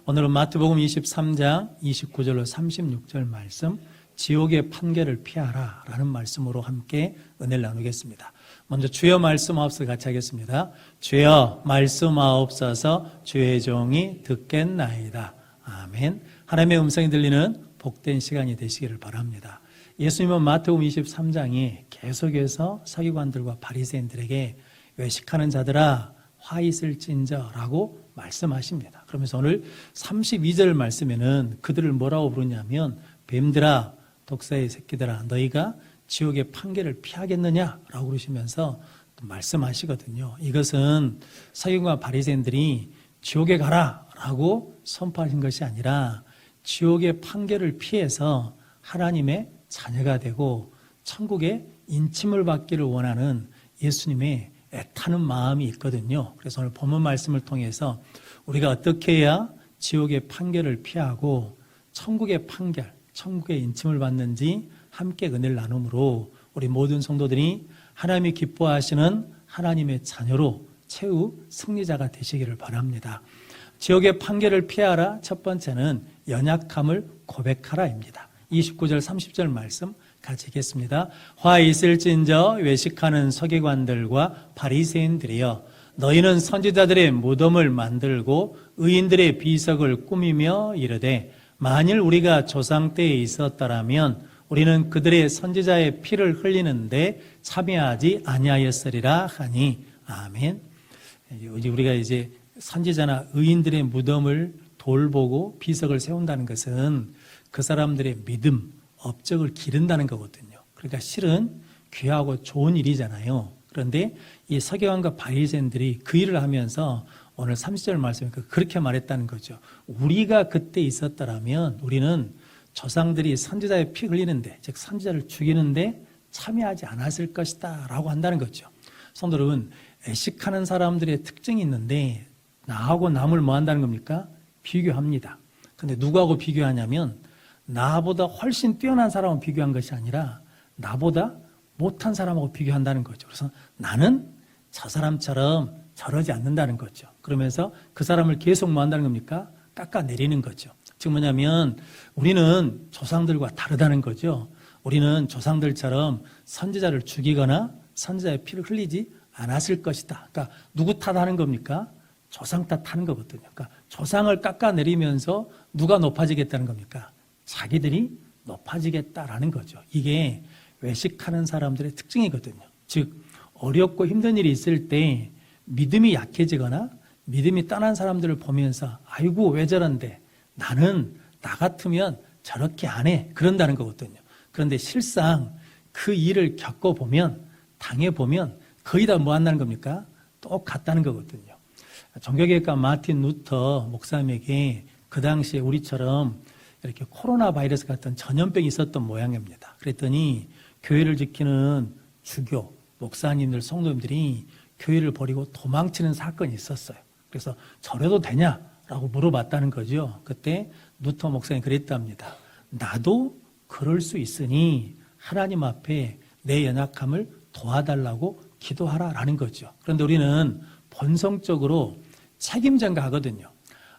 오늘은 마태복음 23장 29절로 36절 말씀, 지옥의 판결을 피하라 라는 말씀으로 함께 은혜를 나누겠습니다. 먼저 주여 말씀하옵소서 같이 하겠습니다. 주여 말씀하옵소서, 주의 종이 듣겠나이다. 아멘. 하나님의 음성이 들리는 복된 시간이 되시기를 바랍니다. 예수님은 마태복음 23장이 계속해서 서기관들과 바리새인들에게 외식하는 자들아 화 있을진저라고 말씀하십니다. 그러면서 오늘 32절 말씀에는 그들을 뭐라고 부르냐면 뱀들아, 독사의 새끼들아, 너희가 지옥의 판결을 피하겠느냐라고 그러시면서 또 말씀하시거든요. 이것은 서기관과 바리새인들이 지옥에 가라라고 선포하신 것이 아니라 지옥의 판결을 피해서 하나님의 자녀가 되고 천국의 인침을 받기를 원하는 예수님의 애타는 마음이 있거든요. 그래서 오늘 본문 말씀을 통해서 우리가 어떻게 해야 지옥의 판결을 피하고 천국의 판결, 천국의 인침을 받는지 함께 은혜를 나눔으로 우리 모든 성도들이 하나님이 기뻐하시는 하나님의 자녀로 최후 승리자가 되시기를 바랍니다. 지옥의 판결을 피하라. 첫 번째는 연약함을 고백하라입니다. 29절 30절 말씀 같이 읽겠습니다. 화 있을진저 외식하는 서기관들과 바리새인들이여, 너희는 선지자들의 무덤을 만들고 의인들의 비석을 꾸미며 이르되 만일 우리가 조상 때에 있었더라면 우리는 그들의 선지자의 피를 흘리는데 참여하지 아니하였으리라 하니. 아멘. 우리가 이제 선지자나 의인들의 무덤을 돌보고 비석을 세운다는 것은 그 사람들의 믿음, 업적을 기른다는 거거든요. 그러니까 실은 귀하고 좋은 일이잖아요. 그런데 이 서기관과 바리새인들이 그 일을 하면서 오늘 30절 말씀에 그렇게 말했다는 거죠. 우리가 그때 있었더라면 우리는 조상들이 선지자의 피 흘리는데, 즉 선지자를 죽이는데 참여하지 않았을 것이다 라고 한다는 거죠. 성도 여러분, 애식하는 사람들의 특징이 있는데 나하고 남을 뭐 한다는 겁니까? 비교합니다. 근데 누구하고 비교하냐면 나보다 훨씬 뛰어난 사람하고 비교한 것이 아니라 나보다 못한 사람하고 비교한다는 거죠. 그래서 나는 저 사람처럼 저러지 않는다는 거죠. 그러면서 그 사람을 계속 뭐 한다는 겁니까? 깎아내리는 거죠. 즉 뭐냐면 우리는 조상들과 다르다는 거죠. 우리는 조상들처럼 선지자를 죽이거나 선지자의 피를 흘리지 않았을 것이다. 그러니까 누구 탓하는 겁니까? 조상 탓하는 거거든요. 그러니까 조상을 깎아내리면서 누가 높아지겠다는 겁니까? 자기들이 높아지겠다라는 거죠. 이게 외식하는 사람들의 특징이거든요. 즉 어렵고 힘든 일이 있을 때 믿음이 약해지거나 믿음이 떠난 사람들을 보면서 아이고 왜 저런데 나는 나 같으면 저렇게 안 해, 그런다는 거거든요. 그런데 실상 그 일을 겪어보면, 당해보면 거의 다 뭐 한다는 겁니까? 똑같다는 거거든요. 종교개혁가 마틴 루터 목사님에게 그 당시에 우리처럼 이렇게 코로나 바이러스 같은 전염병이 있었던 모양입니다. 그랬더니 교회를 지키는 주교, 목사님들, 성도님들이 교회를 버리고 도망치는 사건이 있었어요. 그래서 저래도 되냐라고 물어봤다는 거죠. 그때 루터 목사님이 그랬답니다. 나도 그럴 수 있으니 하나님 앞에 내 연약함을 도와달라고 기도하라라는 거죠. 그런데 우리는 본성적으로 책임전가하거든요.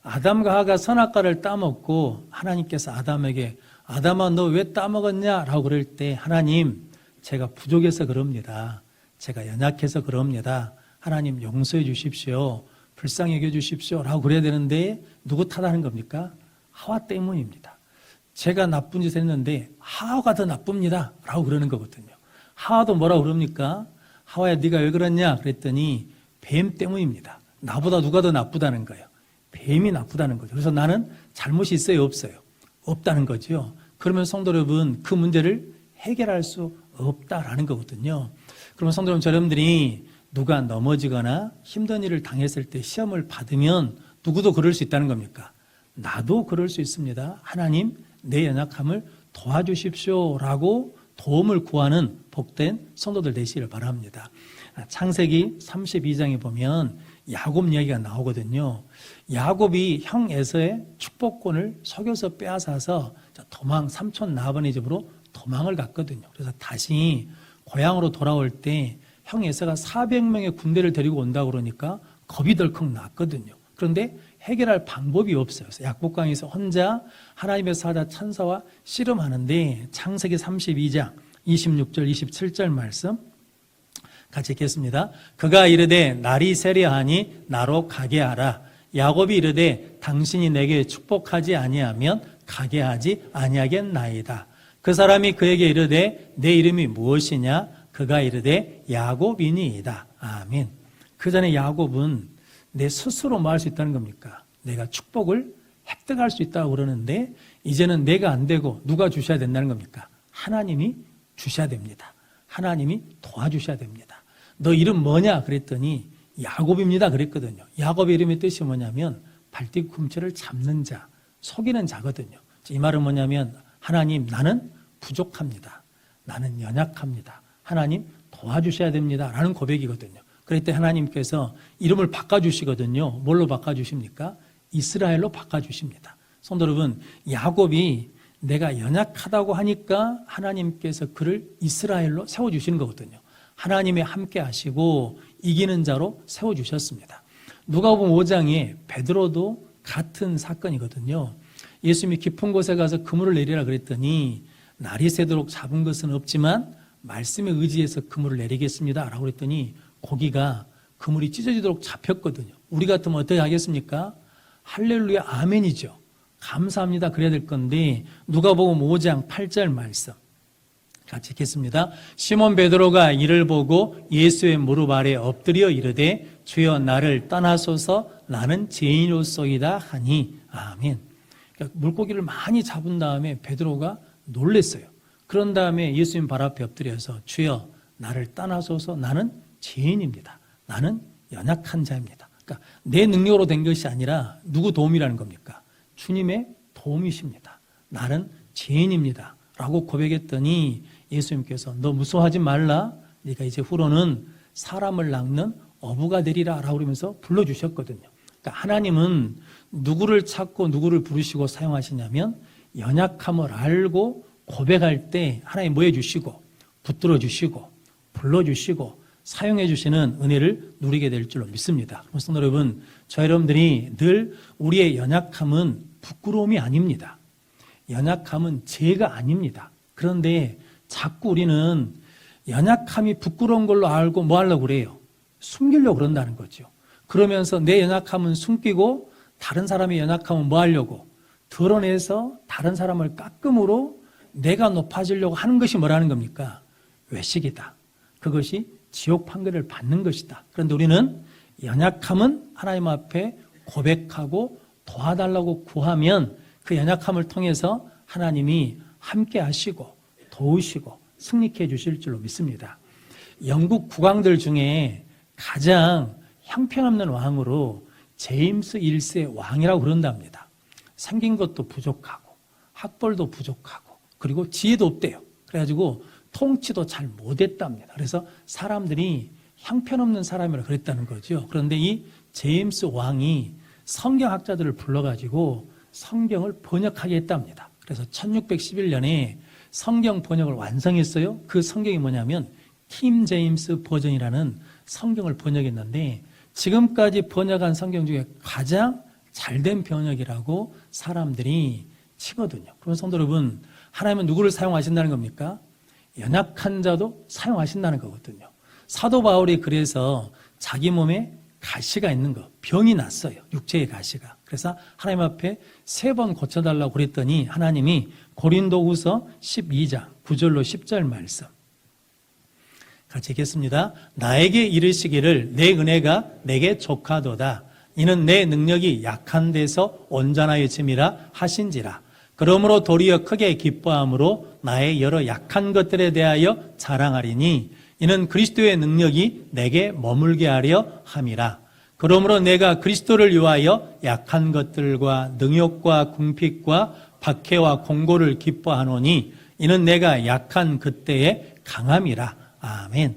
아담과 하가 선악과를 따먹고 하나님께서 아담에게 아담아 너 왜 따먹었냐라고 그럴 때 하나님 제가 부족해서 그럽니다. 제가 연약해서 그럽니다. 하나님 용서해 주십시오. 불쌍히 여겨 주십시오 라고 그래야 되는데 누구 탓하는 겁니까? 하와 때문입니다. 제가 나쁜 짓을 했는데 하와가 더 나쁩니다 라고 그러는 거거든요. 하와도 뭐라고 그럽니까? 하와야 네가 왜 그랬냐 그랬더니 뱀 때문입니다. 나보다 누가 더 나쁘다는 거예요. 뱀이 나쁘다는 거죠. 그래서 나는 잘못이 있어요, 없어요? 없다는 거죠. 그러면 성도 여러분 그 문제를 해결할 수 없다라는 거거든요. 그러면 성도 여러분들이 누가 넘어지거나 힘든 일을 당했을 때 시험을 받으면 누구도 그럴 수 있다는 겁니까? 나도 그럴 수 있습니다. 하나님 내 연약함을 도와주십시오 라고 도움을 구하는 복된 성도들 되시기를 바랍니다. 창세기 32장에 보면 야곱 이야기가 나오거든요. 야곱이 형 에서의 축복권을 속여서 빼앗아서 삼촌 라반의 집으로 도망을 갔거든요. 그래서 다시 고향으로 돌아올 때 형 에서가 400명의 군대를 데리고 온다고 그러니까 겁이 덜컥 났거든요. 그런데 해결할 방법이 없어요. 그래서 약복강에서 혼자 하나님의 사자 천사와 씨름하는데 창세기 32장 26절 27절 말씀 같이 읽겠습니다. 그가 이르되 날이 세려하니 나로 가게 하라. 야곱이 이르되 당신이 내게 축복하지 아니하면 가게 하지 아니하겠나이다. 그 사람이 그에게 이르되 내 이름이 무엇이냐? 그가 이르되 야곱이니이다. 아멘. 그 전에 야곱은 내 스스로 뭐 할 수 있다는 겁니까? 내가 축복을 획득할 수 있다고 그러는데 이제는 내가 안 되고 누가 주셔야 된다는 겁니까? 하나님이 주셔야 됩니다. 하나님이 도와주셔야 됩니다. 너 이름 뭐냐? 그랬더니 야곱입니다. 그랬거든요. 야곱의 이름의 뜻이 뭐냐면 발뒤꿈치를 잡는 자, 속이는 자거든요. 이 말은 뭐냐면 하나님 나는 부족합니다. 나는 연약합니다. 하나님 도와주셔야 됩니다. 라는 고백이거든요. 그럴 때 하나님께서 이름을 바꿔주시거든요. 뭘로 바꿔주십니까? 이스라엘로 바꿔주십니다. 성도 여러분, 야곱이 내가 연약하다고 하니까 하나님께서 그를 이스라엘로 세워주시는 거거든요. 하나님이 함께 하시고 이기는 자로 세워주셨습니다. 누가복음 5장에 베드로도 같은 사건이거든요. 예수님이 깊은 곳에 가서 그물을 내리라 그랬더니 날이 새도록 잡은 것은 없지만 말씀에 의지해서 그물을 내리겠습니다 라고 그랬더니 고기가 그물이 찢어지도록 잡혔거든요. 우리 같으면 어떻게 하겠습니까? 할렐루야 아멘이죠. 감사합니다 그래야 될 건데 누가복음 5장 8절 말씀 같이 읽겠습니다. 시몬 베드로가 이를 보고 예수의 무릎 아래 엎드려 이르되 주여 나를 떠나소서 나는 죄인으로소이다 하니 아멘. 그러니까 물고기를 많이 잡은 다음에 베드로가 놀랬어요. 그런 다음에 예수님 발 앞에 엎드려서 주여 나를 떠나소서 나는 죄인입니다. 나는 연약한 자입니다. 그러니까 내 능력으로 된 것이 아니라 누구 도움이라는 겁니까? 주님의 도움이십니다. 나는 죄인입니다. 라고 고백했더니 예수님께서 너 무서워하지 말라. 네가 이제 후로는 사람을 낚는 어부가 되리라 라고 그러면서 불러주셨거든요. 그러니까 하나님은 누구를 찾고 누구를 부르시고 사용하시냐면 연약함을 알고 고백할 때 하나님 뭐 해주시고 붙들어 주시고 불러주시고 사용해 주시는 은혜를 누리게 될 줄로 믿습니다. 성도 여러분, 저 여러분들이 늘 우리의 연약함은 부끄러움이 아닙니다. 연약함은 죄가 아닙니다. 그런데 자꾸 우리는 연약함이 부끄러운 걸로 알고 뭐 하려고 그래요? 숨기려고 그런다는 거죠. 그러면서 내 연약함은 숨기고 다른 사람의 연약함은 뭐 하려고? 드러내서 다른 사람을 깎음으로 내가 높아지려고 하는 것이 뭐라는 겁니까? 외식이다. 그것이 지옥 판결을 받는 것이다. 그런데 우리는 연약함은 하나님 앞에 고백하고 도와달라고 구하면 그 연약함을 통해서 하나님이 함께 하시고 도우시고 승리케 해 주실 줄로 믿습니다. 영국 국왕들 중에 가장 형편없는 왕으로 제임스 1세 왕이라고 그런답니다. 생긴 것도 부족하고 학벌도 부족하고 그리고 지혜도 없대요. 그래가지고 통치도 잘 못했답니다. 그래서 사람들이 형편없는 사람이라고 그랬다는 거죠. 그런데 이 제임스 왕이 성경학자들을 불러가지고 성경을 번역하게 했답니다. 그래서 1611년에 성경 번역을 완성했어요. 그 성경이 뭐냐면 킹 제임스 버전이라는 성경을 번역했는데 지금까지 번역한 성경 중에 가장 잘된 번역이라고 사람들이 치거든요. 그러면 성도 여러분, 하나님은 누구를 사용하신다는 겁니까? 연약한 자도 사용하신다는 거거든요. 사도 바울이 그래서 자기 몸에 가시가 있는 거, 병이 났어요. 육체의 가시가. 그래서 하나님 앞에 3번 고쳐달라고 그랬더니 하나님이 고린도후서 12장 9절로 10절 말씀 같이 읽겠습니다. 나에게 이르시기를 내 은혜가 내게 족하도다. 이는 내 능력이 약한 데서 온전하여짐이라 하신지라. 그러므로 도리어 크게 기뻐함으로 나의 여러 약한 것들에 대하여 자랑하리니 이는 그리스도의 능력이 내게 머물게 하려 함이라. 그러므로 내가 그리스도를 위하여 약한 것들과 능욕과 궁핍과 박해와 공고를 기뻐하노니 이는 내가 약한 그때에 강함이라. 아멘.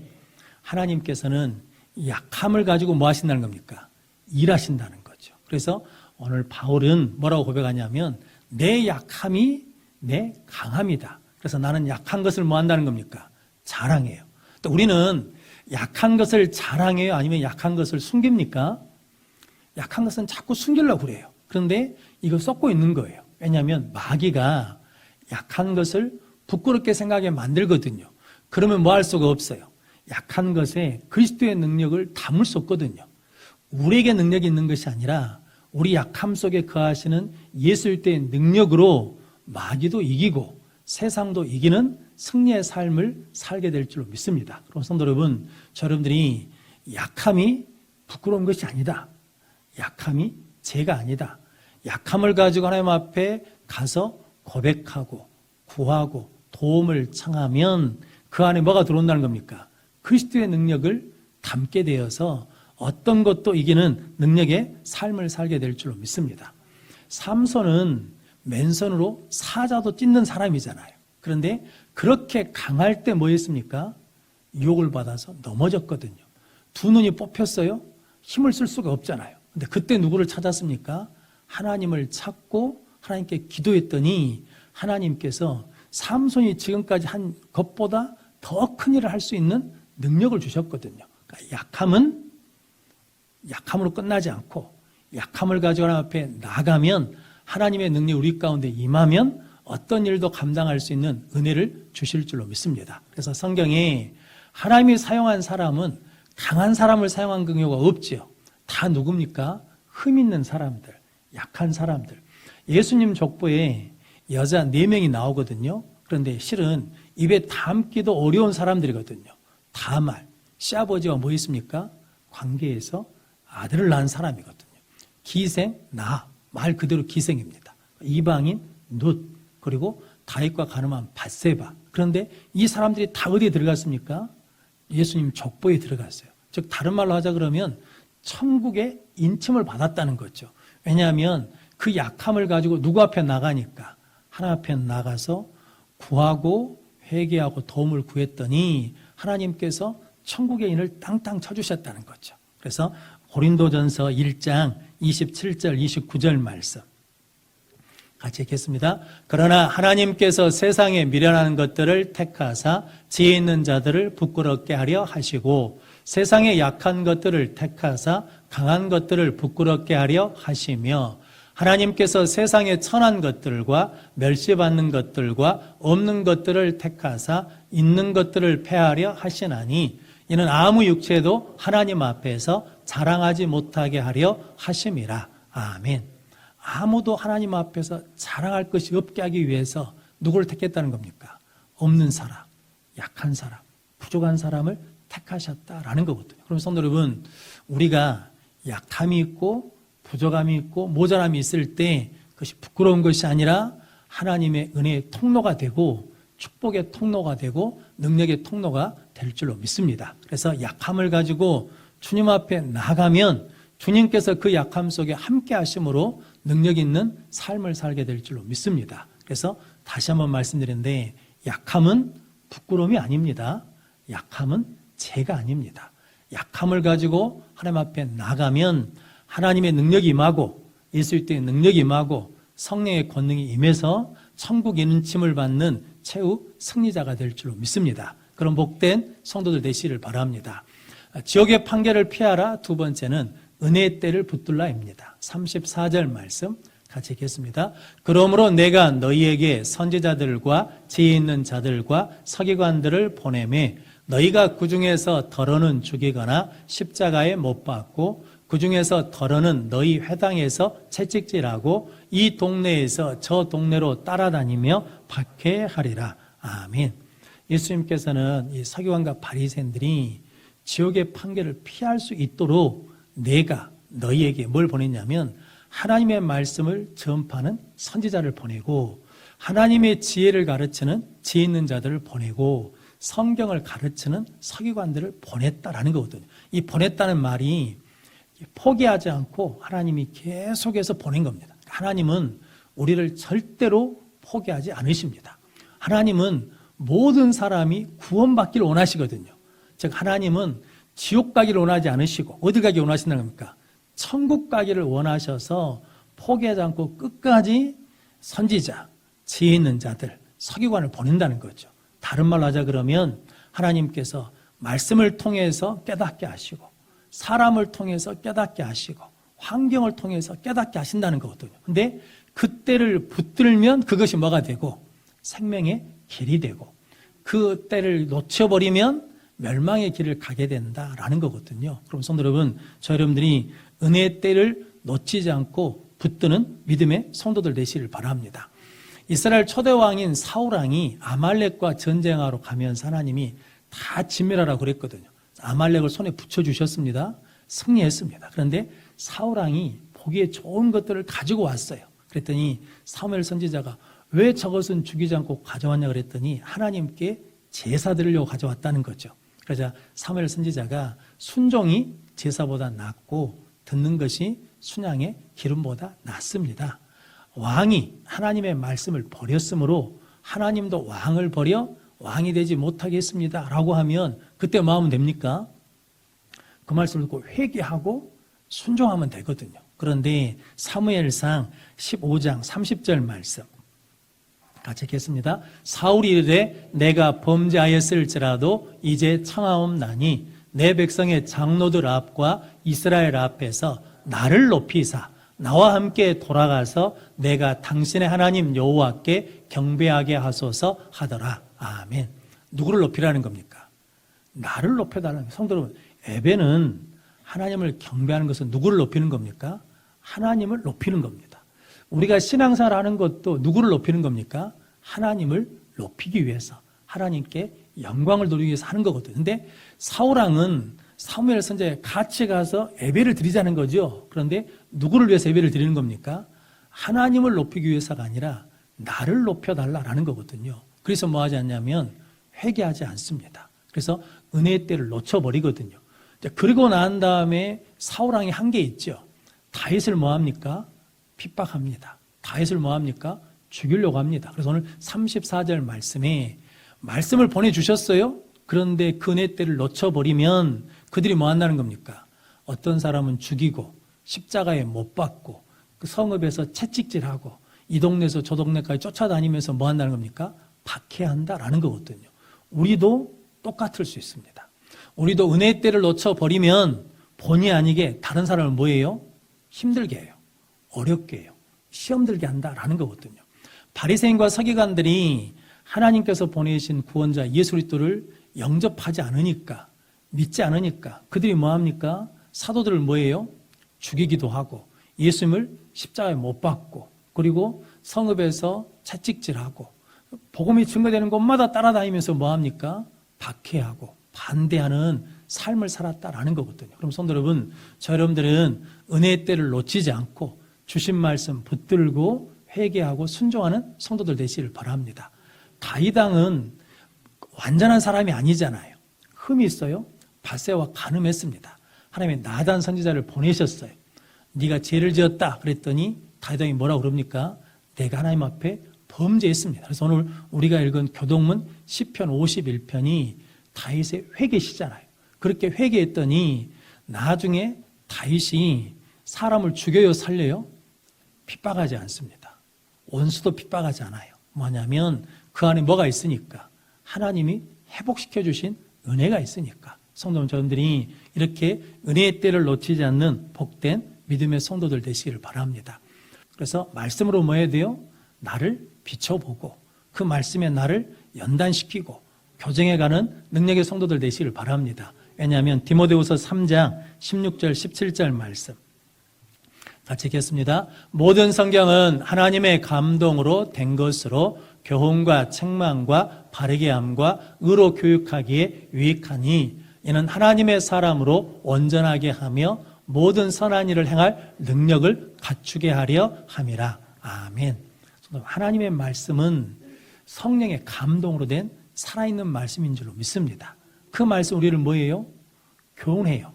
하나님께서는 약함을 가지고 뭐 하신다는 겁니까? 일하신다는 거죠. 그래서 오늘 바울은 뭐라고 고백하냐면 내 약함이 내 강함이다. 그래서 나는 약한 것을 뭐 한다는 겁니까? 자랑해요. 또 우리는 약한 것을 자랑해요? 아니면 약한 것을 숨깁니까? 약한 것은 자꾸 숨기려고 그래요. 그런데 이거 썩고 있는 거예요. 왜냐하면 마귀가 약한 것을 부끄럽게 생각하게 만들거든요. 그러면 뭐 할 수가 없어요. 약한 것에 그리스도의 능력을 담을 수 없거든요. 우리에게 능력이 있는 것이 아니라 우리 약함 속에 거하시는 예수 그리스도의 능력으로 마귀도 이기고 세상도 이기는 승리의 삶을 살게 될 줄로 믿습니다. 그럼 성도 여러분, 여러분들이 약함이 부끄러운 것이 아니다. 약함이 죄가 아니다. 약함을 가지고 하나님 앞에 가서 고백하고 구하고 도움을 청하면 그 안에 뭐가 들어온다는 겁니까? 그리스도의 능력을 담게 되어서 어떤 것도 이기는 능력의 삶을 살게 될 줄로 믿습니다. 삼손은 맨손으로 사자도 찢는 사람이잖아요. 그런데 그렇게 강할 때 뭐 했습니까? 유혹을 받아서 넘어졌거든요. 두 눈이 뽑혔어요. 힘을 쓸 수가 없잖아요. 근데 그때 누구를 찾았습니까? 하나님을 찾고 하나님께 기도했더니 하나님께서 삼손이 지금까지 한 것보다 더 큰 일을 할 수 있는 능력을 주셨거든요. 그러니까 약함으로 끝나지 않고 약함을 가지고 하나님 앞에 나가면 하나님의 능력이 우리 가운데 임하면 어떤 일도 감당할 수 있는 은혜를 주실 줄로 믿습니다. 그래서 성경에 하나님이 사용한 사람은 강한 사람을 사용한 경우가 없지요. 다 누굽니까? 흠 있는 사람들, 약한 사람들. 예수님 족보에 여자 4명이 나오거든요. 그런데 실은 입에 담기도 어려운 사람들이거든요. 다말, 시아버지와 뭐 있습니까? 관계에서 아들을 낳은 사람이거든요. 기생, 말 그대로 기생입니다. 이방인, 룻, 그리고 다윗과 가늠한 밧세바. 그런데 이 사람들이 다 어디에 들어갔습니까? 예수님 족보에 들어갔어요. 즉 다른 말로 하자 그러면 천국의 인침을 받았다는 거죠. 왜냐하면 그 약함을 가지고 누구 앞에 나가니까 하나님 앞에 나가서 구하고 회개하고 도움을 구했더니 하나님께서 천국의 인을 땅땅 쳐주셨다는 거죠. 그래서 고린도전서 1장 27절 29절 말씀 같이 읽겠습니다. 그러나 하나님께서 세상에 미련한 것들을 택하사 지혜 있는 자들을 부끄럽게 하려 하시고 세상에 약한 것들을 택하사 강한 것들을 부끄럽게 하려 하시며 하나님께서 세상에 천한 것들과 멸시받는 것들과 없는 것들을 택하사 있는 것들을 폐하려 하시나니 이는 아무 육체도 하나님 앞에서 자랑하지 못하게 하려 하심이라. 아멘. 아무도 하나님 앞에서 자랑할 것이 없게 하기 위해서 누구를 택했다는 겁니까? 없는 사람, 약한 사람, 부족한 사람을 택하셨다라는 거거든요. 그럼 성도 여러분, 우리가 약함이 있고 부족함이 있고 모자람이 있을 때 그것이 부끄러운 것이 아니라 하나님의 은혜의 통로가 되고 축복의 통로가 되고 능력의 통로가 될 줄로 믿습니다. 그래서 약함을 가지고 주님 앞에 나가면 주님께서 그 약함 속에 함께 하심으로 능력 있는 삶을 살게 될 줄로 믿습니다. 그래서 다시 한번 말씀드리는데 약함은 부끄러움이 아닙니다. 약함은 죄가 아닙니다. 약함을 가지고 하나님 앞에 나가면 하나님의 능력이 임하고 예수 그리스도의 능력이 임하고 성령의 권능이 임해서 천국 인침을 받는 최후 승리자가 될 줄로 믿습니다. 그런 복된 성도들 되시기를 바랍니다. 지옥의 판결을 피하라. 두 번째는 은혜의 때를 붙들라입니다. 34절 말씀 같이 읽겠습니다. 그러므로 내가 너희에게 선지자들과 지혜 있는 자들과 서기관들을 보내매 너희가 그 중에서 더러는 죽이거나 십자가에 못 박고 그 중에서 더러는 너희 회당에서 채찍질하고 이 동네에서 저 동네로 따라다니며 박해하리라. 아멘. 예수님께서는 이 서기관과 바리새인들이 지옥의 판결을 피할 수 있도록 내가 너희에게 뭘 보냈냐면 하나님의 말씀을 전파하는 선지자를 보내고 하나님의 지혜를 가르치는 지혜 있는 자들을 보내고 성경을 가르치는 서기관들을 보냈다라는 거거든요. 이 보냈다는 말이 포기하지 않고 하나님이 계속해서 보낸 겁니다. 하나님은 우리를 절대로 포기하지 않으십니다. 하나님은 모든 사람이 구원받기를 원하시거든요. 즉 하나님은 지옥 가기를 원하지 않으시고 어디 가기를 원하신다는 겁니까? 천국 가기를 원하셔서 포기하지 않고 끝까지 선지자, 지혜 있는 자들, 서기관을 보낸다는 거죠. 다른 말로 하자 그러면 하나님께서 말씀을 통해서 깨닫게 하시고 사람을 통해서 깨닫게 하시고 환경을 통해서 깨닫게 하신다는 거거든요. 근데 그 때를 붙들면 그것이 뭐가 되고 생명의 길이 되고 그 때를 놓쳐버리면 멸망의 길을 가게 된다라는 거거든요. 그럼 성도 여러분, 저 여러분들이 은혜의 때를 놓치지 않고 붙드는 믿음의 성도들 되시길 바랍니다. 이스라엘 초대왕인 사울왕이 아말렉과 전쟁하러 가면서 하나님이 다 진멸하라고 그랬거든요. 아말렉을 손에 붙여주셨습니다. 승리했습니다. 그런데 사울왕이 보기에 좋은 것들을 가지고 왔어요. 그랬더니 사무엘 선지자가 왜 저것은 죽이지 않고 가져왔냐 그랬더니 하나님께 제사 드리려고 가져왔다는 거죠. 그러자 사무엘 선지자가 순종이 제사보다 낫고 듣는 것이 순양의 기름보다 낫습니다. 왕이 하나님의 말씀을 버렸으므로 하나님도 왕을 버려 왕이 되지 못하겠습니다 라고 하면 그때 뭐 하면 됩니까? 그 말씀을 듣고 회개하고 순종하면 되거든요. 그런데 사무엘상 15장 30절 말씀 같이 읽겠습니다. 사울이 이르되 내가 범죄하였을지라도 이제 청하옵나니 내 백성의 장로들 앞과 이스라엘 앞에서 나를 높이사 나와 함께 돌아가서 내가 당신의 하나님 여호와께 경배하게 하소서 하더라. 아멘. 누구를 높이라는 겁니까? 나를 높여달라는 거예요. 성도 여러분, 예배는 하나님을 경배하는 것은 누구를 높이는 겁니까? 하나님을 높이는 겁니다. 우리가 신앙생활 하는 것도 누구를 높이는 겁니까? 하나님을 높이기 위해서, 하나님께 영광을 돌리기 위해서 하는 거거든요. 근데 사울왕은 사무엘 선지자에 같이 가서 예배를 드리자는 거죠. 그런데 누구를 위해서 예배를 드리는 겁니까? 하나님을 높이기 위해서가 아니라 나를 높여달라라는 거거든요. 그래서 뭐 하지 않냐면 회개하지 않습니다. 그래서 은혜의 때를 놓쳐버리거든요. 그리고 난 다음에 사울왕이 한 게 있죠. 다윗을 뭐 합니까? 핍박합니다. 다윗을 뭐 합니까? 죽이려고 합니다. 그래서 오늘 34절 말씀에 말씀을 보내주셨어요. 그런데 그 은혜 때를 놓쳐버리면 그들이 뭐 한다는 겁니까? 어떤 사람은 죽이고 십자가에 못 박고 그 성읍에서 채찍질하고 이 동네에서 저 동네까지 쫓아다니면서 뭐 한다는 겁니까? 박해한다라는 거거든요. 우리도 똑같을 수 있습니다. 우리도 은혜의 때를 놓쳐버리면 본의 아니게 다른 사람을 뭐예요? 힘들게 해요. 어렵게 해요. 시험 들게 한다라는 거거든요. 바리새인과 서기관들이 하나님께서 보내신 구원자 예수 그리스도를 영접하지 않으니까, 믿지 않으니까 그들이 뭐합니까? 사도들을 뭐예요? 죽이기도 하고 예수님을 십자가에 못 박고 그리고 성읍에서 채찍질하고 복음이 증거되는 곳마다 따라다니면서 뭐합니까? 박해하고 반대하는 삶을 살았다라는 거거든요. 그럼 성도 여러분, 저 여러분들은 은혜의 때를 놓치지 않고 주신 말씀 붙들고 회개하고 순종하는 성도들 되시길 바랍니다. 다윗 왕은 완전한 사람이 아니잖아요. 흠이 있어요. 밧세와 간음했습니다. 하나님의 나단 선지자를 보내셨어요. 네가 죄를 지었다 그랬더니 다윗 왕이 뭐라고 그럽니까? 내가 하나님 앞에 범죄했습니다. 그래서 오늘 우리가 읽은 교동문 시편 51편이 다윗의 회개시잖아요. 그렇게 회개했더니 나중에 다윗이 사람을 죽여요, 살려요? 핍박하지 않습니다. 원수도 핍박하지 않아요. 뭐냐면 그 안에 뭐가 있으니까? 하나님이 회복시켜 주신 은혜가 있으니까. 성도 여러분들이 이렇게 은혜의 때를 놓치지 않는 복된 믿음의 성도들 되시기를 바랍니다. 그래서 말씀으로 뭐 해야 돼요? 나를 비춰보고 그 말씀에 나를 연단시키고 교정해가는 능력의 성도들 되시기를 바랍니다. 왜냐하면 디모데후서 3장 16절 17절 말씀 같이 읽겠습니다. 모든 성경은 하나님의 감동으로 된 것으로 교훈과 책망과 바르게 함과 의로 교육하기에 유익하니 이는 하나님의 사람으로 온전하게 하며 모든 선한 일을 행할 능력을 갖추게 하려 함이라. 아멘. 하나님의 말씀은 성령의 감동으로 된 살아있는 말씀인 줄로 믿습니다. 그 말씀 우리를 뭐예요? 교훈해요.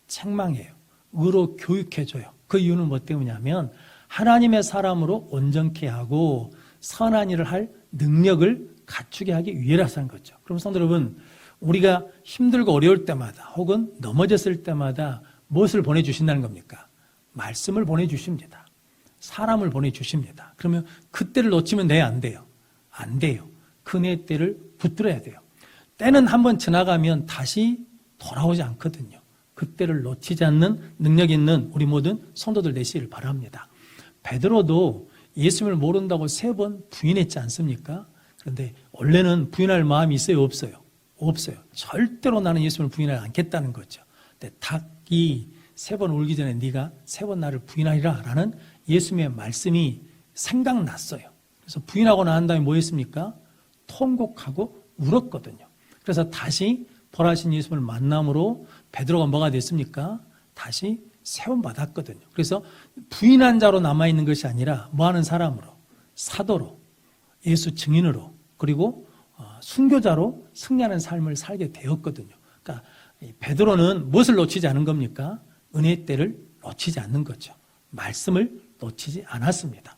책망해요. 의로 교육해줘요. 그 이유는 뭐 때문이냐면 하나님의 사람으로 온전케 하고 선한 일을 할 능력을 갖추게 하기 위해라서 한 거죠. 그럼 성도 여러분, 우리가 힘들고 어려울 때마다 혹은 넘어졌을 때마다 무엇을 보내주신다는 겁니까? 말씀을 보내주십니다. 사람을 보내주십니다. 그러면 그때를 놓치면 돼요, 안 돼요? 안 돼요. 그 은혜의 때를 붙들어야 돼요. 때는 한번 지나가면 다시 돌아오지 않거든요. 그때를 놓치지 않는 능력 있는 우리 모든 성도들 되시기를 바랍니다. 베드로도 예수님을 모른다고 3번 부인했지 않습니까? 그런데 원래는 부인할 마음이 있어요, 없어요? 없어요. 절대로 나는 예수님을 부인하지 않겠다는 거죠. 근데 닭이 3번 울기 전에 네가 3번 나를 부인하리라 라는 예수님의 말씀이 생각났어요. 그래서 부인하고 난 다음에 뭐 했습니까? 통곡하고 울었거든요. 그래서 다시 벌하신 예수님을 만남으로 베드로가 뭐가 됐습니까? 다시 세움받았거든요. 그래서 부인한 자로 남아있는 것이 아니라 뭐하는 사람으로? 사도로, 예수 증인으로, 그리고 순교자로 승리하는 삶을 살게 되었거든요. 그러니까 베드로는 무엇을 놓치지 않은 겁니까? 은혜의 때를 놓치지 않는 거죠. 말씀을 놓치지 않았습니다.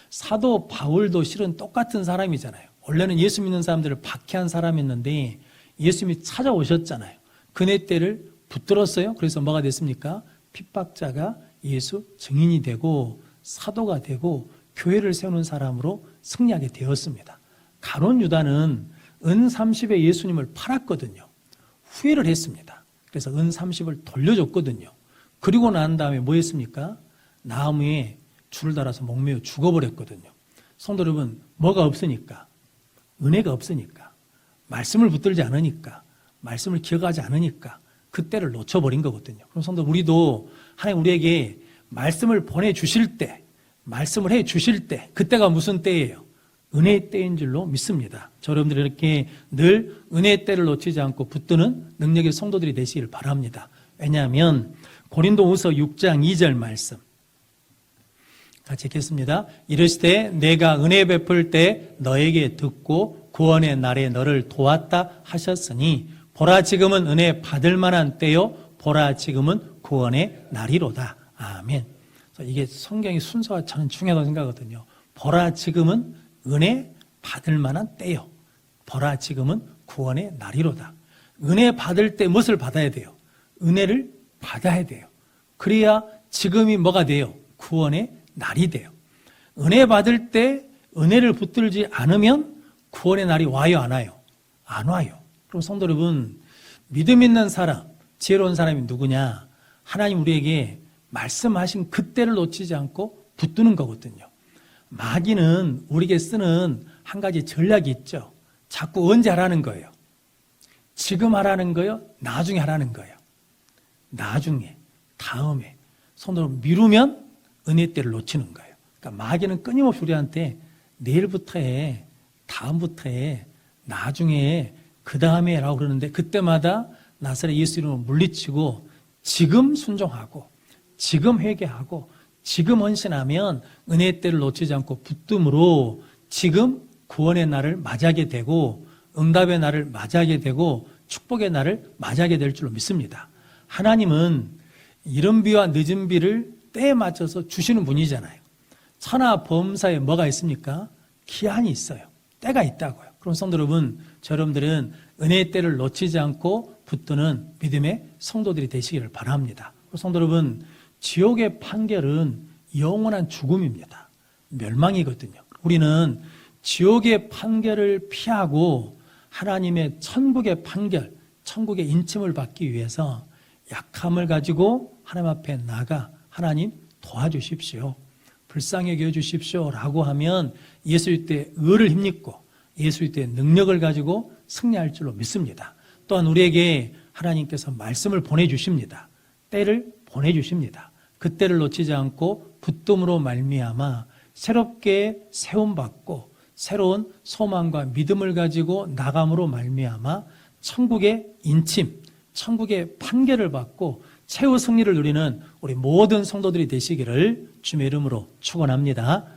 사도 바울도 실은 똑같은 사람이잖아요. 원래는 예수 믿는 사람들을 박해한 사람이었는데 예수님이 찾아오셨잖아요. 그네 때를 붙들었어요. 그래서 뭐가 됐습니까? 핍박자가 예수 증인이 되고 사도가 되고 교회를 세우는 사람으로 승리하게 되었습니다. 가룟 유다는 은 30에 예수님을 팔았거든요. 후회를 했습니다. 그래서 은 30을 돌려줬거든요. 그리고 난 다음에 뭐 했습니까? 나무에 줄을 달아서 목매어 죽어버렸거든요. 성도 여러분, 뭐가 없으니까? 은혜가 없으니까, 말씀을 붙들지 않으니까, 말씀을 기억하지 않으니까 그때를 놓쳐버린 거거든요. 그럼 성도, 우리도 하나님 우리에게 말씀을 보내주실 때, 말씀을 해주실 때, 그때가 무슨 때예요? 은혜의 때인 줄로 믿습니다. 여러분들이 이렇게 늘 은혜의 때를 놓치지 않고 붙드는 능력의 성도들이 되시길 바랍니다. 왜냐하면 고린도후서 6장 2절 말씀 같이 읽겠습니다. 이르시되 내가 은혜 베풀 때 너에게 듣고 구원의 날에 너를 도왔다 하셨으니 보라 지금은 은혜 받을 만한 때요 보라 지금은 구원의 날이로다. 아멘. 이게 성경의 순서가 저는 중요하다고 생각하거든요. 보라 지금은 은혜 받을 만한 때요. 보라 지금은 구원의 날이로다. 은혜 받을 때 무엇을 받아야 돼요? 은혜를 받아야 돼요. 그래야 지금이 뭐가 돼요? 구원의 날이 돼요. 은혜 받을 때 은혜를 붙들지 않으면 구원의 날이 와요, 안 와요? 안 와요. 그럼 성도 여러분, 믿음 있는 사람, 지혜로운 사람이 누구냐? 하나님 우리에게 말씀하신 그때를 놓치지 않고 붙드는 거거든요. 마귀는 우리에게 쓰는 한 가지 전략이 있죠. 자꾸 언제 하라는 거예요? 지금 하라는 거예요? 나중에 하라는 거예요? 나중에, 다음에. 손으로 미루면 은혜 때를 놓치는 거예요. 그러니까 마귀는 끊임없이 우리한테 내일부터 해, 다음부터 해, 나중에, 그 다음에 라고 그러는데 그때마다 나사렛 예수 이름으로 물리치고 지금 순종하고 지금 회개하고 지금 헌신하면 은혜의 때를 놓치지 않고 붙듦으로 지금 구원의 날을 맞이하게 되고 응답의 날을 맞이하게 되고 축복의 날을 맞이하게 될 줄로 믿습니다. 하나님은 이른 비와 늦은 비를 때에 맞춰서 주시는 분이잖아요. 천하 범사에 뭐가 있습니까? 기한이 있어요. 때가 있다고요. 그럼 성도 여러분, 여러분들은 은혜의 때를 놓치지 않고 붙드는 믿음의 성도들이 되시기를 바랍니다. 성도 여러분, 지옥의 판결은 영원한 죽음입니다. 멸망이거든요. 우리는 지옥의 판결을 피하고 하나님의 천국의 판결, 천국의 인침을 받기 위해서 약함을 가지고 하나님 앞에 나가 하나님 도와주십시오. 불쌍히 여겨주십시오 라고 하면 예수의 때 의를 힘입고 예수의 때 능력을 가지고 승리할 줄로 믿습니다. 또한 우리에게 하나님께서 말씀을 보내주십니다. 때를 보내주십니다. 그 때를 놓치지 않고 붙듦으로 말미암아 새롭게 세움받고 새로운 소망과 믿음을 가지고 나감으로 말미암아 천국의 인침, 천국의 판결을 받고 최후 승리를 누리는 우리 모든 성도들이 되시기를 주님의 이름으로 축원합니다.